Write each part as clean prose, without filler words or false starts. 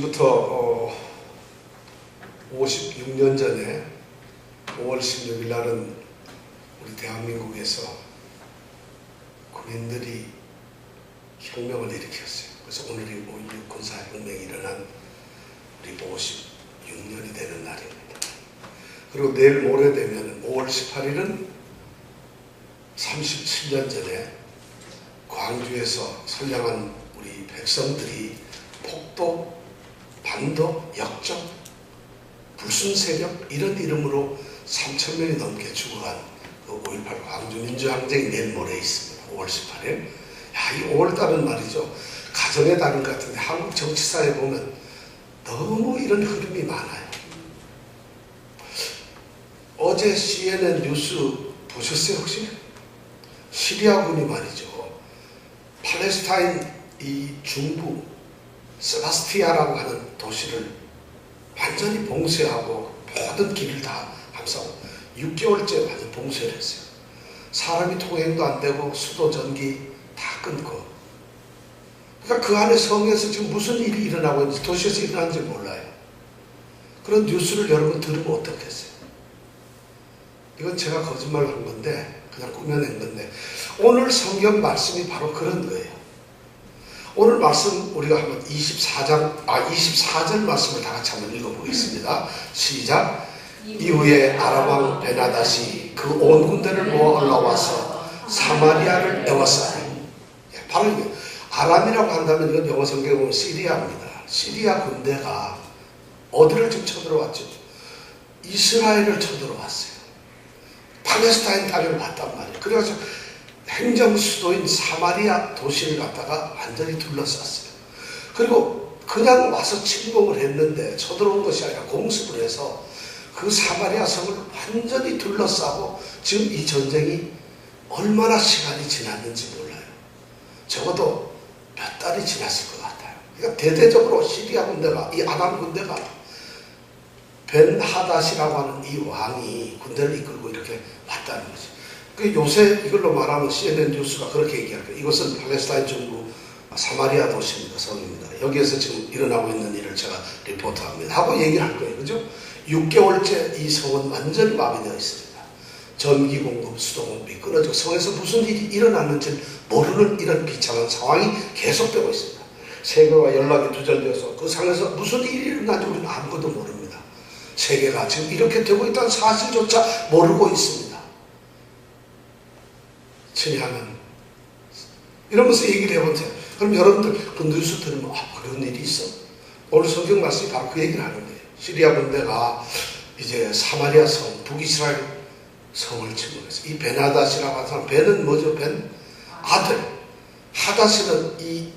지금부터 56년 전에 5월 16일 날은 우리 대한민국에서 군인들이 혁명을 일으켰어요. 그래서 오늘이 5.16 군사혁명이 일어난 우리 56년이 되는 날입니다. 그리고 내일 모레 되면 5월 18일은 37년 전에 광주에서 선량한 우리 백성들이 폭도, 반도, 역적, 불순세력 이런 이름으로 3,000명이 넘게 죽어간 그 5.18 광주민주항쟁이 내일 모레 있습니다. 5월 18일. 이 5월달은 말이죠. 가정의 달인 것 같은데 한국 정치사에 보면 너무 이런 흐름이 많아요. 어제 CNN 뉴스 보셨어요 혹시? 시리아군이 말이죠. 팔레스타인 이 중부 세바스티아라고 하는 도시를 완전히 봉쇄하고 모든 길을 다 감싸고 6개월째 완전 봉쇄를 했어요. 사람이 통행도 안 되고 수도 전기 다 끊고. 그러니까 그 안에 성에서 지금 무슨 일이 일어나고 있는지 도시에서 일어나는지 몰라요. 그런 뉴스를 여러분 들으면 어떻겠어요? 이건 제가 거짓말을 한 건데 그냥 꾸며낸 건데 오늘 성경 말씀이 바로 그런 거예요. 오늘 말씀 우리가 한번 24절 말씀을 다 같이 한번 읽어보겠습니다. 시작. 이후에 아람왕 베나닷이 그 온 군대를 모아 올라와서 사마리아를 에워싸니. 바로 이게 아람이라고 한다면 이건 영어 성경에 보면 시리아입니다. 시리아 군대가 어디를 지금 쳐들어왔죠? 이스라엘을 쳐들어왔어요. 팔레스타인 땅을 왔단 말이에요. 그래가지고 행정 수도인 사마리아 도시를 갖다가 완전히 둘러쌌어요. 그리고 그냥 와서 침공을 했는데 쳐들어온 것이 아니라 공습을 해서 그 사마리아 성을 완전히 둘러싸고 지금 이 전쟁이 얼마나 시간이 지났는지 몰라요. 적어도 몇 달이 지났을 것 같아요. 그러니까 대대적으로 시리아 군대가 이 아람 군대가 벤하닷이라고 하는 이 왕이 군대를 이끌고 이렇게 왔다는 거죠. 그 요새 이걸로 말하면 CNN 뉴스가 그렇게 얘기할 거예요. 이것은 팔레스타인 중부 사마리아 도시입니다. 성입니다. 여기에서 지금 일어나고 있는 일을 제가 리포트합니다. 하고 얘기를 할 거예요. 그죠? 6개월째 이 성은 완전히 마비되어 있습니다. 전기 공급, 수도 공급이 끊어지고 성에서 무슨 일이 일어났는지 모르는 이런 비참한 상황이 계속되고 있습니다. 세계와 연락이 두절되어서 그 상에서 무슨 일이 일어났는지 우리는 아무것도 모릅니다. 세계가 지금 이렇게 되고 있다는 사실조차 모르고 있습니다. 친하면 이러면서 얘기를 해보세요. 그럼 여러분들 그 뉴스 들으면 그런 일이 있어? 오늘 성경 말씀이 바로 그 얘기를 하는 거예요. 시리아 군대가 이제 사마리아 성, 북이스라엘 성을 침공해서 이 베나닷이라고 하는 사람, 벤은 뭐죠? 벤? 아들. 하닷은 이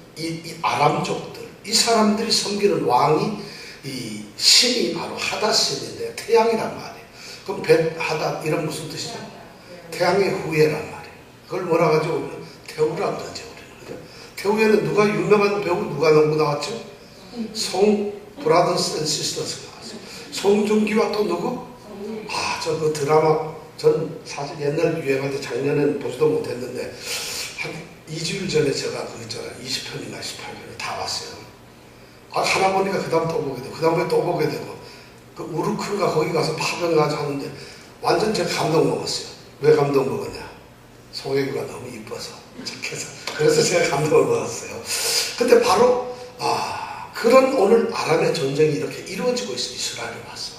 아람족들, 이 사람들이 섬기는 왕이 이 신이 바로 하닷신인데 태양이란 말이에요. 그럼 벤, 하닷 이런 무슨 뜻이죠? 태양의 후예란 말이에요. 그걸 뭐라 하죠? 우리는 태우라 그러죠. 우리는. 그죠? 태우에는 누가 유명한 배우 누가 나왔죠? 송 브라더스 앤 시스터스가 나왔어요. 송중기와 또 누구? 저 그 드라마 전 사실 옛날 유행할 때 작년엔 보지도 못했는데 한 2주일 전에 제가 그 있잖아요. 20편인가 18편을 다 봤어요. 하나 보니까 그 다음 또 보게 되고 그 다음에 또 보게 되고 그 우르크가 거기 가서 파병가서 하는데 완전 제가 감동 먹었어요. 왜 감동 먹었냐? 송혜교가 너무 이뻐서 착해서 그래서 제가 감동을 먹었어요. 근데 바로 그런 오늘 아람의 전쟁이 이렇게 이루어지고 있어요. 이스라엘에 와서.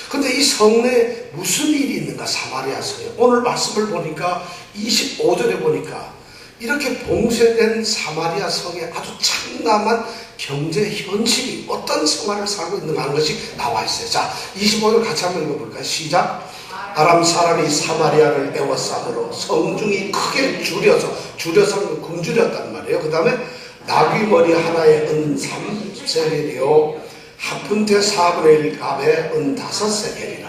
근데 이 성내에 무슨 일이 있는가? 사마리아 성에 오늘 말씀을 보니까 25절에 보니까 이렇게 봉쇄된 사마리아 성에 아주 참담한 경제 현실이 어떤 생활을 살고 있는가 하는 것이 나와 있어요. 자, 25절 같이 한번 읽어볼까요? 시작. 아람 사람이 사마리아를 에워싸므로 성중이 크게 줄여서 굶주렸단 말이에요. 그 다음에 나귀머리 하나에 은 3세겔이요 한푼테 4분의 1갑에 은 5세겔이라.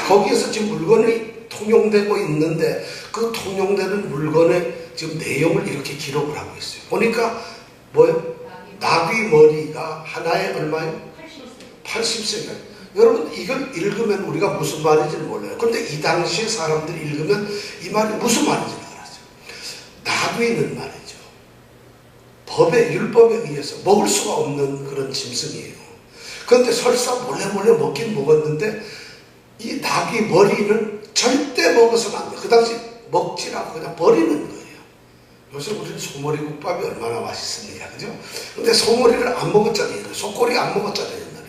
거기에서 지금 물건이 통용되고 있는데 그 통용되는 물건의 지금 내용을 이렇게 기록을 하고 있어요. 보니까 뭐예요? 나귀머리가 하나에 얼마예요? 80세겔. 여러분 이걸 읽으면 우리가 무슨 말인지 몰라요. 그런데 이 당시에 사람들이 읽으면 이 말이 무슨 말인지 알았어요. 나귀는 말이죠. 법에 율법에 의해서 먹을 수가 없는 그런 짐승이에요. 그런데 설사 몰래 먹긴 먹었는데 이 나귀 머리는 절대 먹어서는 안 돼. 그 당시 먹지라고 그냥 버리는 거예요. 요새 우리는 소머리 국밥이 얼마나 맛있습니까? 그죠? 근데 소머리를 안 먹었잖아요. 속꼬리 안 먹었잖아요. 옛날에.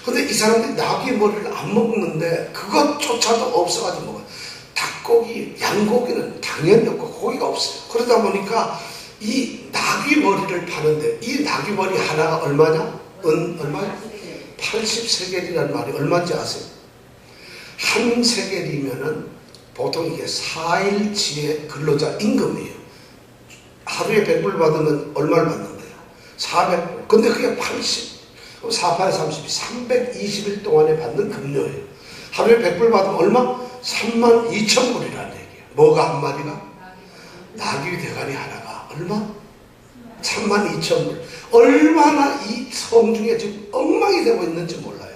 근데 이 사람들이 나귀 머리를 안 먹는데 그것조차도 없어가지고 먹어요. 닭고기, 양고기는 당연히 없고 고기가 없어요. 그러다 보니까 이 나귀 머리를 파는데 이 나귀 머리 하나가 얼마냐? 얼마냐? 80세겔이라는 말이 얼마인지 아세요? 한 세겔이면은 보통 이게 4일치의 근로자 임금이에요. 하루에 100불 받으면 얼마를 받는 거예요? 400불. 근데 그게 80, 48에 30이 320일 동안에 받는 급료예요. 하루에 100불 받으면 얼마? 32,000불이라는 얘기예요. 뭐가 한 마리가? 나귀 대가리 하나가 얼마? 32,000불. 얼마나 이 성중에 지금 엉망이 되고 있는지 몰라요.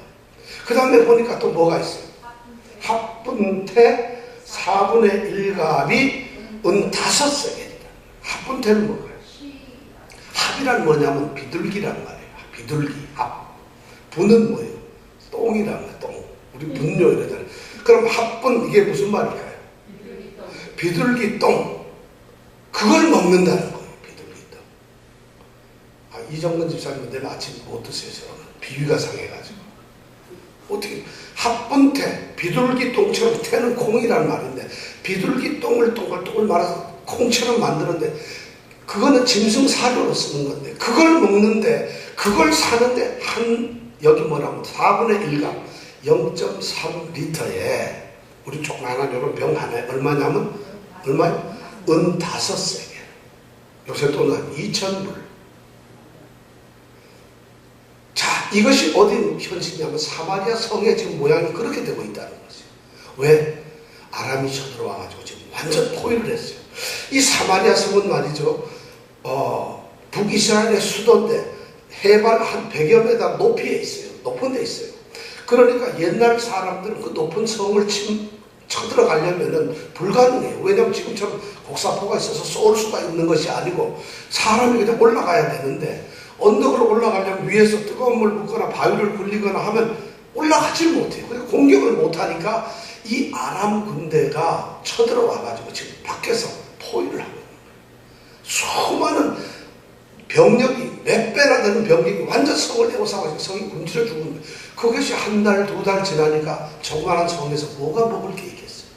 그 다음에 보니까 또 뭐가 있어요? 합분태 4분의 1갑이 5세겔이다. 합분태는 뭐예요? 합이란 뭐냐면 비둘기란 말이에요. 비둘기, 합. 분은 뭐예요? 똥이란 말이에요. 똥. 우리 분뇨 이러잖아요. 그럼 합분 이게 무슨 말일까요? 비둘기 똥. 그걸 먹는다는 거예요. 비둘기 똥. 이정근 집사님은 내일 아침 못 드세요. 저는 비위가 상해가지고. 어떻게 합분태, 비둘기 똥처럼 태는 콩이란 말인데 비둘기 똥을 동글동글 말아서 콩처럼 만드는데 그거는 짐승 사료로 쓰는 건데 그걸 먹는데 그걸 사는데 여기 뭐라면 4분의 1가 0.3리터에 우리 조그마한 이런 병 하나에 얼마냐면 얼마요? 5세겔. 요새 돈은 한 2,000불. 자, 이것이 어디 현실이냐면 사마리아 성의 지금 모양이 그렇게 되고 있다는 거죠. 왜? 아람이 쳐들어와가지고 지금 완전 포위를 했어요. 이 사마리아 성은 말이죠. 북이스라엘의 수도인데 해발 한 100여 미터 높이에 있어요. 높은 데 있어요. 그러니까 옛날 사람들은 그 높은 성을 쳐들어가려면은 불가능해요. 왜냐하면 지금처럼 곡사포가 있어서 쏠 수가 있는 것이 아니고 사람이 그냥 올라가야 되는데 언덕으로 올라가려면 위에서 뜨거운 물 붓거나 바위를 굴리거나 하면 올라가질 못해요. 그러니까 공격을 못하니까 이 아람 군대가 쳐들어와가지고 지금 밖에서 포위를 하고 있는 거예요. 수많은 병력이 몇 배나 되는 병력이 완전 성을 에워싸가지고 성이 굶주려 죽는 거예요. 그것이 한 달, 두 달 지나니까 조그마한 성에서 뭐가 먹을 게 있겠어요?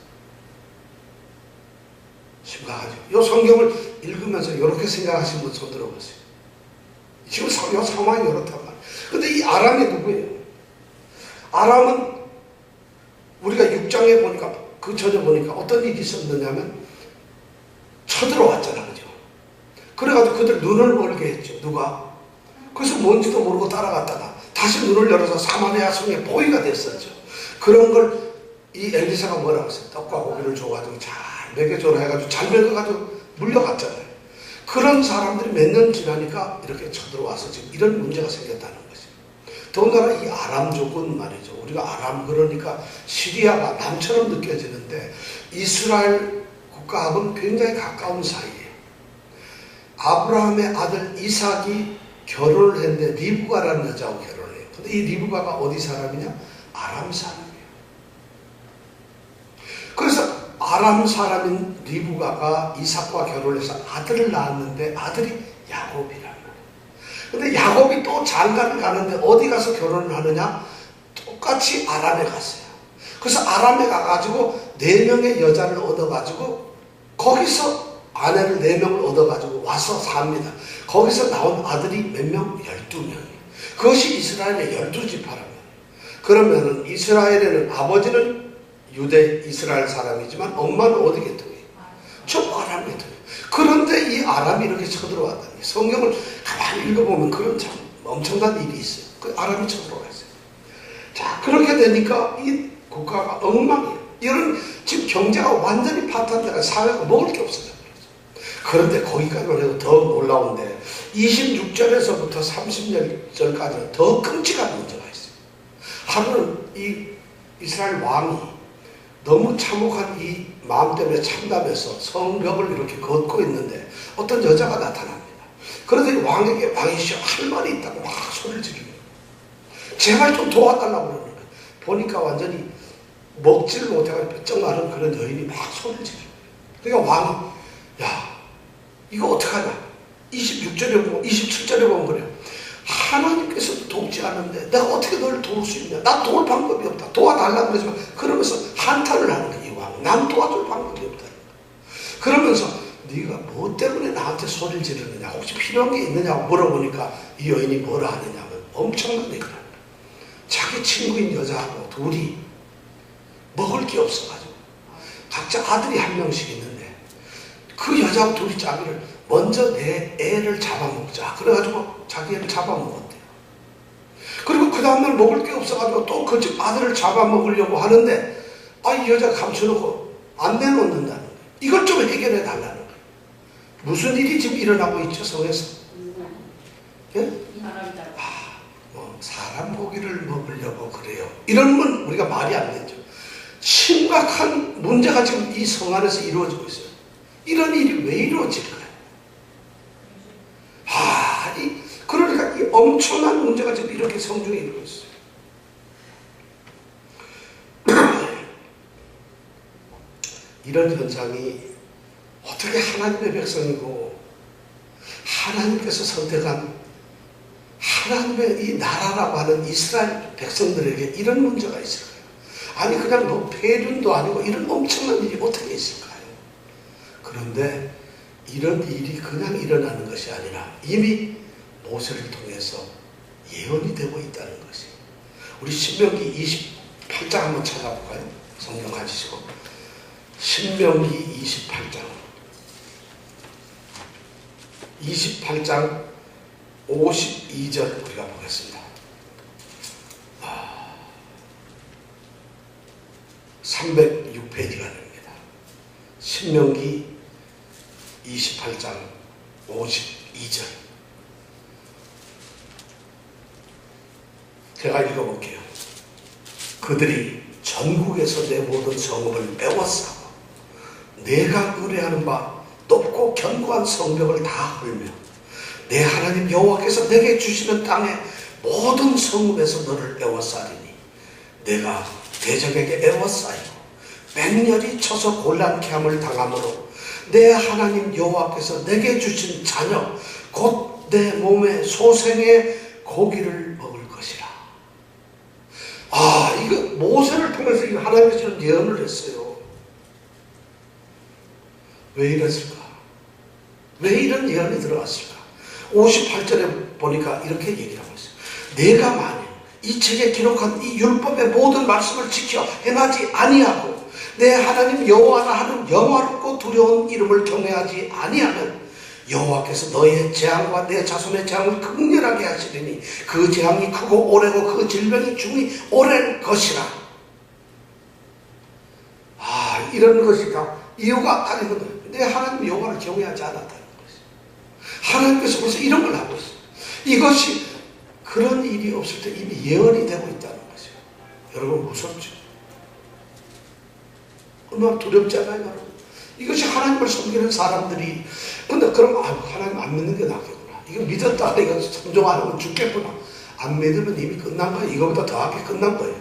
심각하죠. 이 성경을 읽으면서 이렇게 생각하시는 분 손 들어보세요. 지금 이 상황이 이렇단 말이에요. 근데 이 아람이 누구예요? 아람은 우리가 6장에 보니까 그 전에 보니까 어떤 일이 있었느냐면 쳐들어왔잖아. 그죠? 그래가지고 그들 눈을 멀게 했죠. 누가? 그래서 뭔지도 모르고 따라갔다가 다시 눈을 열어서 사마리아 성에 포위가 됐었죠. 그런 걸 이 엘리사가 뭐라고 했어요? 떡과 고기를 줘가지고 잘 먹여줘라 해가지고 잘 먹여가지고 물려갔잖아요. 그런 사람들이 몇 년 지나니까 이렇게 쳐들어와서 지금 이런 문제가 생겼다는 거죠. 더군다나 이 아람족은 말이죠. 우리가 아람 그러니까 시리아가 남처럼 느껴지는데 이스라엘 국가하고는 굉장히 가까운 사이예요. 아브라함의 아들 이삭이 결혼을 했는데 리브가라는 여자하고 결혼을 해요. 근데 이 리브가가 어디 사람이냐? 아람 사람이에요. 그래서 아람 사람인 리브가가 이삭과 결혼해서 아들을 낳았는데 아들이 야곱이란 말이에요. 근데 야곱이 또 장가를 가는데 어디 가서 결혼을 하느냐? 똑같이 아람에 갔어요. 그래서 아람에 가가지고 4명의 여자를 얻어가지고 거기서 아내를 4명을 얻어가지고 와서 삽니다. 거기서 나온 아들이 몇 명? 12명이에요. 그것이 이스라엘의 12지파랍니다. 그러면은 이스라엘에는 아버지는 유대 이스라엘 사람이지만 엄마는 어디겠어요? 저 아람이겠어요. 그런데 이 아람이 이렇게 쳐들어왔다는 게 성경을 가만히 읽어보면 그런 참 엄청난 일이 있어요. 그 아람이 쳐들어왔어요. 자, 그렇게 되니까 이 국가가 엉망이에요. 이런 지금 경제가 완전히 파탄돼가 사회가 먹을 게 없어요. 그런데 거기까지만 해도 더 놀라운데 26절에서부터 30절까지는 더 끔찍한 문제가 있어요. 하루는 이 이스라엘 왕이 너무 참혹한 이 마음 때문에 참담해서 성벽을 이렇게 걷고 있는데 어떤 여자가 나타납니다. 그런데 왕에게 왕이시여 할 말이 있다고 막 소리를 지르는 거예요. 제발 좀 도와달라고 그러는 거예요. 보니까 완전히 먹지를 못해가지고 뼈쩍 마른 그런 여인이 막 소리를 지르는 거예요. 그러니까 왕이 야 이거 어떡하냐. 26절에 보면 27절에 보면 그래요. 하나님께서도 돕지 않는데 내가 어떻게 너를 도울 수 있냐. 나 도울 방법이 없다. 도와달라고 그러지만 그러면서 한탄을 하는 거예요. 이 왕은. 난 도와줄 방법이 없다. 그러면서 네가 뭐 때문에 나한테 소리를 지르느냐. 혹시 필요한 게 있느냐고 물어보니까 이 여인이 뭐라 하느냐면 엄청난 얘기를 합니다. 자기 친구인 여자하고 둘이 먹을 게 없어가지고 각자 아들이 한 명씩 있는데 그 여자하고 둘이 짜기를 먼저 내 애를 잡아먹자. 그래가지고 자기 애를 잡아먹었대요. 그리고 그 다음날 먹을 게 없어가지고 또 그 집 아들을 잡아먹으려고 하는데 이 여자가 감춰놓고 안 내놓는다는 거예요. 이걸 좀 해결해 달라는 거예요. 무슨 일이 지금 일어나고 있죠, 성에서? 예? 사람 고기를 먹으려고 그래요. 이런 건 우리가 말이 안 되죠. 심각한 문제가 지금 이 성 안에서 이루어지고 있어요. 이런 일이 왜 이루어질까요? 그러니까 이 엄청난 문제가 지금 이렇게 성중에 이루어지고 있어요. 이런 현상이 어떻게 하나님의 백성이고 하나님께서 선택한 하나님의 이 나라라고 하는 이스라엘 백성들에게 이런 문제가 있을까요? 아니 그냥 뭐 폐륜도 아니고 이런 엄청난 일이 어떻게 있을까요? 그런데 이런 일이 그냥 일어나는 것이 아니라 이미 모세를 통해서 예언이 되고 있다는 것이에요. 우리 신명기 28장 한번 찾아볼까요? 성경 가지시고 신명기 28장 52절 우리가 보겠습니다. 306페이지가 됩니다. 신명기 28장 52절 제가 읽어볼게요. 그들이 전국에서 내 모든 성읍을 빼앗아고 내가 의뢰하는 바 높고 견고한 성벽을 다 헐며 내 하나님 여호와께서 내게 주시는 땅의 모든 성읍에서 너를 애워싸리니 내가 대적에게 애워싸이고 맹렬히 쳐서 곤란케 함을 당함으로 내 하나님 여호와께서 내게 주신 자녀 곧 내 몸의 소생의 고기를 먹을 것이라. 이거 모세를 통해서 하나님께서 예언을 했어요. 왜 이랬을까? 왜 이런 예언이 들어갔을까? 58절에 보니까 이렇게 얘기를 하고 있어요. 내가 만일 이 책에 기록한 이 율법의 모든 말씀을 지켜 행하지 아니하고 내 하나님 여호와라 하는 영화롭고 두려운 이름을 경외하지 아니하면 여호와께서 너의 재앙과 내 자손의 재앙을 극렬하게 하시리니 그 재앙이 크고 오래고 그 질병이 중이 오랜 것이라. 이런 것이 다 이유가 아니거든요. 내 하나님 여호와를 경외하지 않았다는 것이죠. 하나님께서 벌써 이런 걸 하고 있어요. 이것이 그런 일이 없을 때 이미 예언이 되고 있다는 것이죠. 여러분 무섭죠? 얼마나 두렵지 않아요, 여러분? 이것이 하나님을 섬기는 사람들이 근데 그럼 하나님 안 믿는 게 낫겠구나. 이거 믿었다 이거 순종하는 건 죽겠구나. 안 믿으면 이미 끝난 거예요. 이거보다 더하게 끝난 거예요.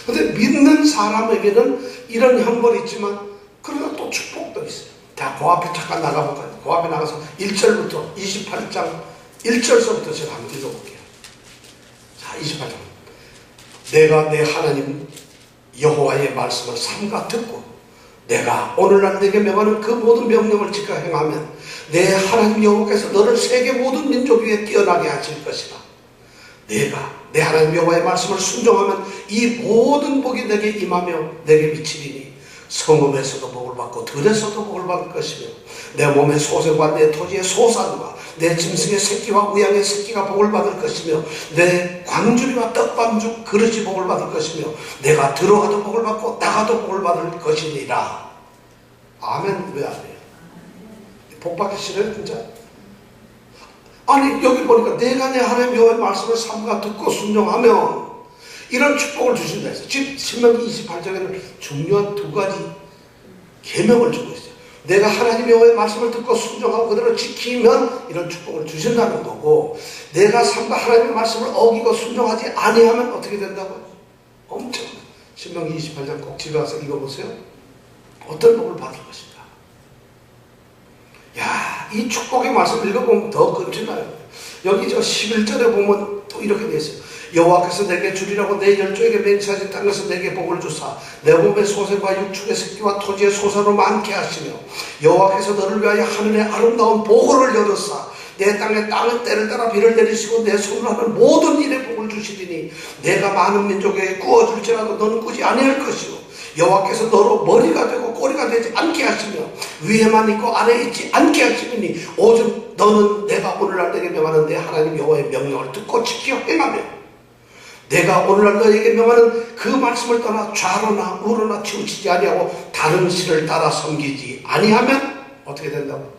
근데 믿는 사람에게는 이런 형벌이 있지만 그러나 또 축복도 있어요. 자, 그 앞에 잠깐 나가볼까요? 그 앞에 나가서 1절부터 28장 1절서부터 제가 한번 읽어볼게요. 자, 28장. 내가 내 하나님 여호와의 말씀을 삼가 듣고 내가 오늘날 내게 명하는 그 모든 명령을 지켜 행하면 내 하나님 여호와께서 너를 세계 모든 민족 위에 뛰어나게 하실 것이라. 내가 내 하나님 여호와의 말씀을 순종하면 이 모든 복이 내게 임하며 내게 미치리니 성읍에서도 복을 받고 들에서도 복을 받을 것이며 내 몸의 소생과 내 토지의 소산과 내 짐승의 새끼와 우양의 새끼가 복을 받을 것이며 내 광주리와 떡반죽 그릇이 복을 받을 것이며 내가 들어가도 복을 받고 나가도 복을 받을 것이니라. 아멘. 왜 안 해요? 복 받기 싫어요 진짜? 아니 여기 보니까 내가 내 하나님 여호와의 말씀을 삼가 듣고 순종하면 이런 축복을 주신다 했어요. 지금 신명기 28장에는 중요한 두 가지 계명을 주고 있어요. 내가 하나님 여호와의 말씀을 듣고 순종하고 그대로 지키면 이런 축복을 주신다는 거고, 내가 삶과 하나님의 말씀을 어기고 순종하지 아니하면 어떻게 된다고요? 엄청. 신명기 28장 꼭 집에 가서 읽어보세요. 어떤 복을 받을 것인가. 야, 이 축복의 말씀 읽어보면 더 끔찍나요. 여기 저 11절에 보면 또 이렇게 되어 있어요. 여호와께서 내게 주리라고 내 열조에게 맹세하신 땅에서 내게 복을 주사 내 몸의 소생과 육축의 새끼와 토지의 소산으로 많게 하시며, 여호와께서 너를 위하여 하늘의 아름다운 보고를 열었사 내 땅에 땅의 때를 따라 비를 내리시고 내 손으로 하는 모든 일에 복을 주시리니 내가 많은 민족에게 구워줄지라도 너는 꾸지 아니할 것이요, 여호와께서 너로 머리가 되고 꼬리가 되지 않게 하시며 위에만 있고 아래에 있지 않게 하시니 오직 너는 내가 오늘날 내게 명하는 내 하나님 여호와의 명령을 듣고 지켜 행하며, 내가 오늘날 너에게 명하는 그 말씀을 떠나 좌로나 우로나 치우치지 아니하고 다른 신을 따라 섬기지 아니하면 어떻게 된다고?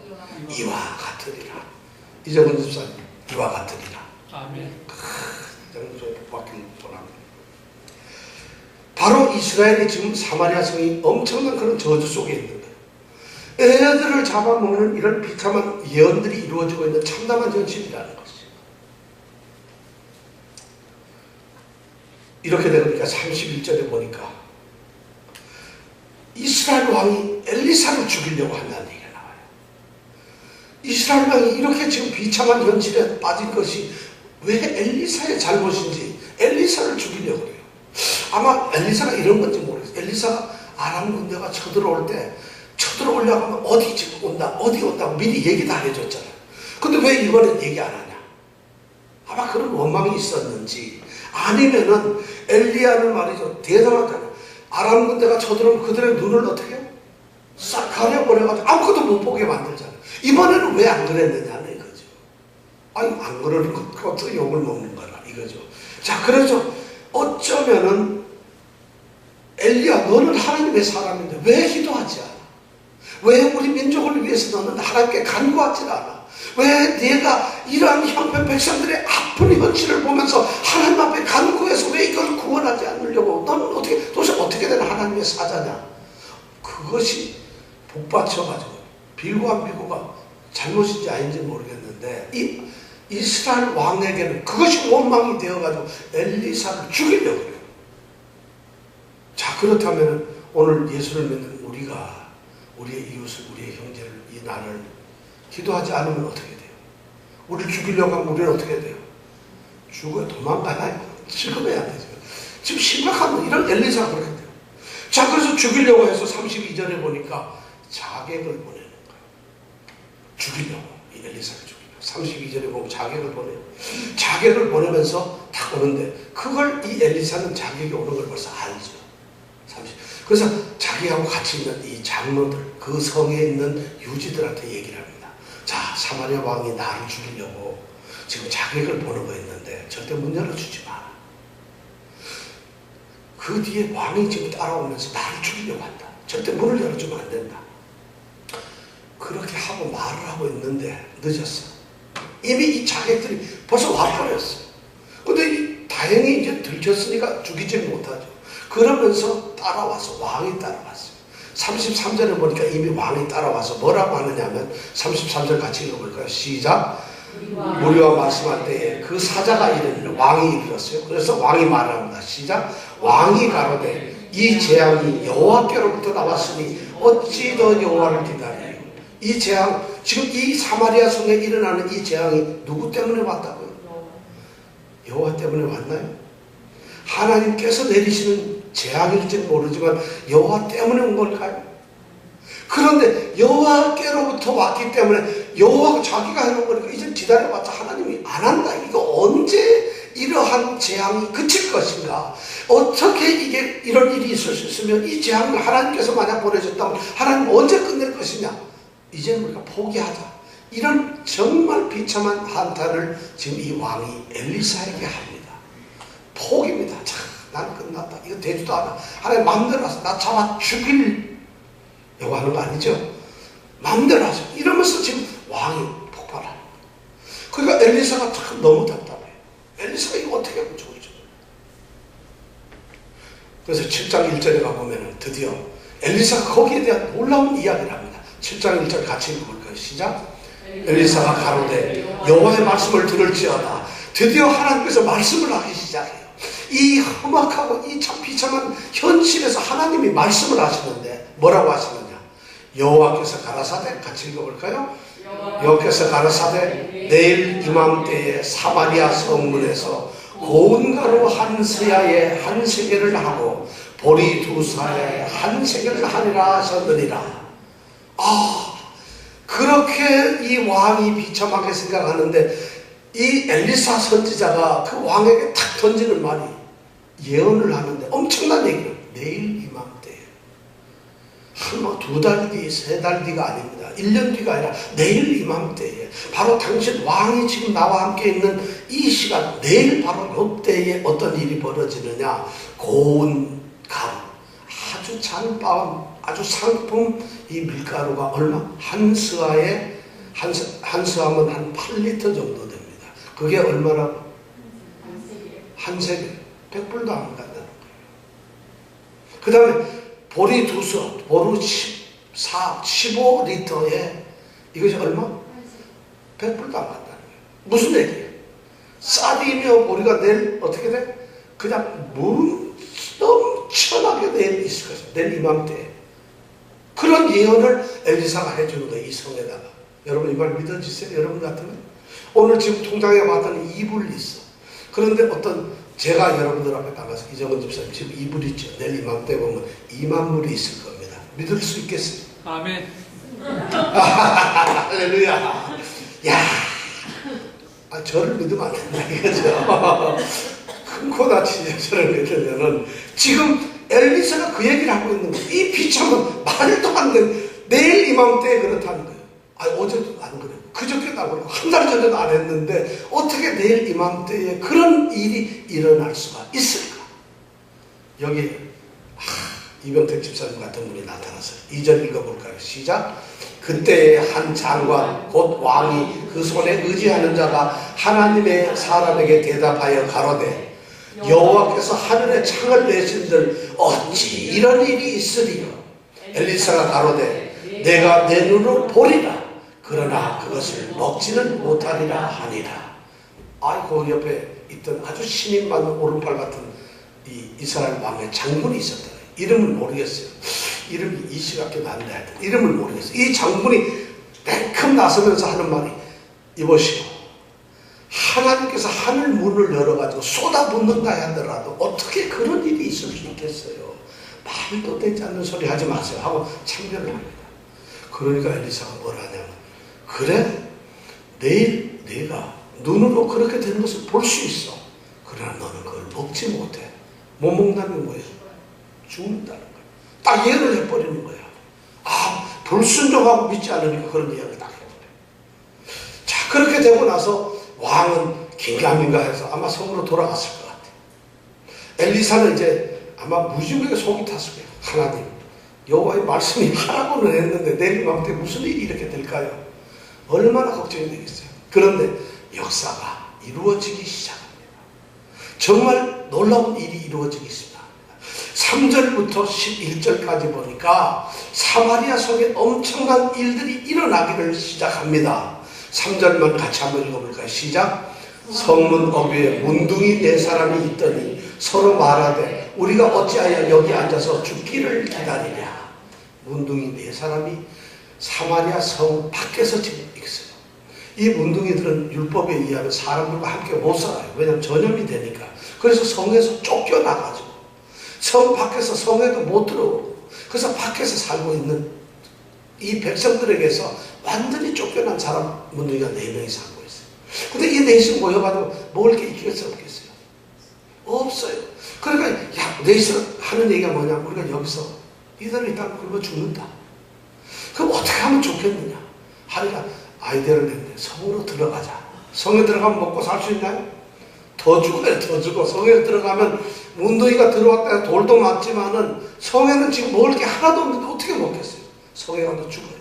이와 같으리라. 이정은 집사님, 이와 같으리라. 아멘. 받길 원합니다. 바로 이스라엘이 지금 사마리아 성이 엄청난 그런 저주 속에 있는 거예요. 애들을 잡아먹는 이런 비참한 예언들이 이루어지고 있는 참담한 현실이라는 것이죠. 이렇게 되니까 31절에 보니까 이스라엘 왕이 엘리사를 죽이려고 한다는 얘기가 나와요. 이스라엘 왕이 이렇게 지금 비참한 현실에 빠진 것이 왜 엘리사의 잘못인지 엘리사를 죽이려고 그래요. 아마 엘리사가 이런 건지 모르겠어요. 엘리사가 아람 군대가 쳐들어올 때 쳐들어오려고 하면 어디 지금 온다, 어디 온다고 미리 얘기 다 해줬잖아요. 근데 왜 이번엔 얘기 안 하냐? 아마 그런 원망이 있었는지, 아니면은 엘리야는 말이죠, 대단하잖아요. 아람 군대가 쳐들어오면 그들의 눈을 어떻게 해요? 싹 가려버려가지고 아무것도 못 보게 만들잖아요. 이번에는 왜 안 그랬느냐는 이거죠. 아니, 안 그러는 것 어떻게 욕을 먹는 거라 이거죠. 자, 그래서 어쩌면은 엘리야, 너는 하나님의 사람인데 왜 기도하지 않아? 왜 우리 민족을 위해서 너는 하나님께 간구하지 않아? 왜 내가 이러한 형편 백성들의 아픈 현실을 보면서 하나님 앞에 간구해서 왜 이걸 구원하지 않으려고? 너는 도대체 어떻게 된 하나님의 사자냐? 그것이 복받쳐가지고 빌고 안 빌고가 잘못인지 아닌지 모르겠는데, 이 이스라엘 왕에게는 그것이 원망이 되어가지고 엘리사를 죽이려고 그래요. 자, 그렇다면 오늘 예수를 믿는 우리가 우리의 이웃을, 우리의 형제를, 이 나를 기도하지 않으면 어떻게 돼요? 우리를 죽이려고 하면 우리는 어떻게 돼요? 죽어야 도망가나요? 지금해야 되죠. 지금 심각한 이런 엘리사가 그렇게 돼요. 자, 그래서 죽이려고 해서 32절에 보니까 자객을 보내는 거예요. 죽이려고, 이 엘리사를 죽이려고. 32절에 보면 자객을 보내요. 자객을 보내면서 딱 오는데, 그걸 이 엘리사는 자객이 오는 걸 벌써 알죠. 그래서 자기하고 같이 있는 이 장로들, 그 성에 있는 유지들한테 얘기를 합니다. 자, 사마리아 왕이 나를 죽이려고 지금 자객을 보내고 있는데 절대 문 열어주지 마라. 그 뒤에 왕이 지금 따라오면서 나를 죽이려고 한다. 절대 문을 열어주면 안 된다. 그렇게 하고 말을 하고 있는데 늦었어. 이미 이 자객들이 벌써 와버렸어. 근데 다행히 이제 들켰으니까 죽이지 못하죠. 그러면서 따라와서, 왕이 따라왔어요. 33절에 보니까 이미 왕이 따라와서 뭐라고 하느냐면, 33절 같이 읽어볼까요? 시작. 우리와 말씀할 때에 그 사자가 이르니라. 왕이 이르렀어요. 그래서 왕이 말합니다. 시작. 왕이 가로되 이 재앙이 여호와께로부터 나왔으니 어찌 더 여호와를 기다리요. 이 재앙, 지금 이 사마리아 성에 일어나는 이 재앙이 누구 때문에 왔다고요? 여호와 때문에 왔나요? 하나님께서 내리시는 재앙일지는 모르지만 여호와 때문에 온 걸까요? 그런데 여호와께로부터 왔기 때문에 여호와가 자기가 해놓은 거니까 이제 기다려봤자 하나님이 안 한다. 이거 언제 이러한 재앙이 그칠 것인가? 어떻게 이게 이런 일이 있을 수 있으면 이 재앙을 하나님께서 만약 보내줬다면 하나님 언제 끝낼 것이냐? 이제는 우리가 포기하자. 이런 정말 비참한 한탄을 지금 이 왕이 엘리사에게 합니다. 포기입니다. 참, 난 끝났다. 이거 되지도 않아. 하나님 마음대로 하세요. 나 잡아 죽이려고 하는 거 아니죠? 마음대로 하세요. 이러면서 지금 왕이 폭발하는 거예요. 그러니까 엘리사가 참 너무 답답해요. 엘리사가 이거 어떻게 하면 좋을지. 그래서 7장 1절에 가보면 드디어 엘리사가 거기에 대한 놀라운 이야기를 합니다. 7장 1절 같이 읽어볼까요? 시작. 엘리사가 가로되 여호와의 말씀을 들을지어다. 드디어 하나님께서 말씀을 하기 시작해요. 이 험악하고 이 참 비참한 현실에서 하나님이 말씀을 하시는데 뭐라고 하시느냐? 여호와께서 가라사대, 같이 읽어볼까요? 여호와께서 가라사대 내일 이맘때에 사마리아 성문에서 고운 가루 한 서야에 한 세겔을 하고 보리 두 사야에 한 세겔을 하리라 하셨느니라. 그렇게 이 왕이 비참하게 생각하는데 이 엘리사 선지자가 그 왕에게 탁 던지는 말이 예언을 하는데 엄청난 얘기를 내일 이맘때에 한 2달 뒤, 3달 뒤가 아닙니다. 1년 뒤가 아니라 내일 이맘때에 바로 당신 왕이 지금 나와 함께 있는 이 시간 내일 바로 이때에 어떤 일이 벌어지느냐. 고운 가루 아주 잘 빻은 아주 상품 이 밀가루가 얼마? 한 스아에 한 스아면 한 8리터 정도 됩니다. 그게 얼마라고? 한 세겔 100불도 안 간다는 거예요. 그 다음에 보리 두 수, 보리 15리터에 이것이 얼마? 100불도 안 간다는 거예요. 무슨 얘기예요? 쌀이며 보리가 내일 어떻게 돼? 그냥 넘쳐나게 내일 있을 것이다. 내일 이맘때에. 그런 예언을 엘리사가 해주는 거예요. 이 성에다가. 여러분 이 말 믿어지세요? 여러분 같으면? 오늘 지금 통장에 봤더니 이불이 있어. 그런데 어떤 제가 여러분들 앞에 나가서 이정은 집사님 지금 이불 있죠. 내일 이맘때 보면 2만 불이 있을 겁니다. 믿을 수 있겠어요? 아멘. 할렐루야. 야, 저를 믿으면 안 된다 이거죠. 큰 코 다치죠. 저를 믿으면은 지금 엘리사가 그 얘기를 하고 있는 거예요. 이 비참은 말도 안 되는 내일 이맘때에 그렇다는 거예요. 어제도 안 그래요. 그저께도 안 그래요. 한 달 전에도 안 했는데 어떻게 내일 이맘때에 그런 일이 일어날 수가 있을까? 여기 이병택 집사님 같은 분이 나타났어요. 2절 읽어볼까요? 시작. 그때 한 장관 곧 왕이 그 손에 의지하는 자가 하나님의 사람에게 대답하여 가로되 여호와께서 하늘에 창을 내신들 어찌 이런 일이 있으리요? 엘리사가 가로되 내가 내 눈으로 보리라. 그러나 그것을 먹지는 못하리라 하니라. 그 옆에 있던 아주 신임 많은 오른팔 같은 이 이스라엘 왕의 장군이 있었다. 이름을 모르겠어요. 이름이 이시갑게 난다 하여튼 이름을 모르겠어요. 이 장군이 냉큼 나서면서 하는 말이 이보시오. 하나님께서 하늘 문을 열어가지고 쏟아붓는다 하더라도 어떻게 그런 일이 있을 수 있겠어요? 말도 되지 않는 소리 하지 마세요 하고 참견을 합니다. 그러니까 엘리사가 뭐라 하냐면 그래? 내일 네가 눈으로 그렇게 되는 것을 볼 수 있어. 그러나 너는 그걸 먹지 못해. 못 먹는다는 게 뭐예요? 죽는다는 거예요. 딱 예언을 해버리는 거야. 불순종하고 믿지 않으니까 그런 이야기를 딱 해버려요. 자, 그렇게 되고 나서 왕은 긴가민가 해서 아마 성으로 돌아갔을 것 같아요. 엘리사는 이제 아마 무지무지하게 속이 탔을 거예요. 하나님, 여호와의 말씀이 하라고는 했는데 내일 이맘때 무슨 일이 이렇게 될까요? 얼마나 걱정이 되겠어요. 그런데 역사가 이루어지기 시작합니다. 정말 놀라운 일이 이루어지기 시작합니다. 3절부터 11절까지 보니까 사마리아 속에 엄청난 일들이 일어나기를 시작합니다. 3절만 같이 한번 읽어볼까요? 시작. 성문 어귀에 문둥이 4사람이 있더니 서로 말하되 우리가 어찌하여 여기 앉아서 죽기를 기다리냐. 문둥이 4사람이 사마리아 성 밖에서 지금 있어요. 이 문둥이들은 율법에 의하면 사람들과 함께 못 살아요. 왜냐하면 전염이 되니까. 그래서 성에서 쫓겨나가지고 성 밖에서 성에도 못 들어오고 그래서 밖에서 살고 있는 이 백성들에게서 완전히 쫓겨난 사람 문둥이가 4명이 살고 있어요. 근데 이 4씩 모여가지고 먹을 게 있겠어요? 없겠어요? 없어요. 그러니까 야, 4씩 하는 얘기가 뭐냐? 우리가 여기서 이대로 일단 굶어 죽는다. 그럼 어떻게 하면 좋겠느냐? 하니까 아이디어를 냈는데 성으로 들어가자. 성에 들어가면 먹고 살 수 있나요? 더 죽어요. 더 죽어. 성에 들어가면 문둥이가 들어왔다 해서 돌도 맞지만은 성에는 지금 먹을 게 하나도 없는데 어떻게 먹겠어요? 성에 가도 죽어요.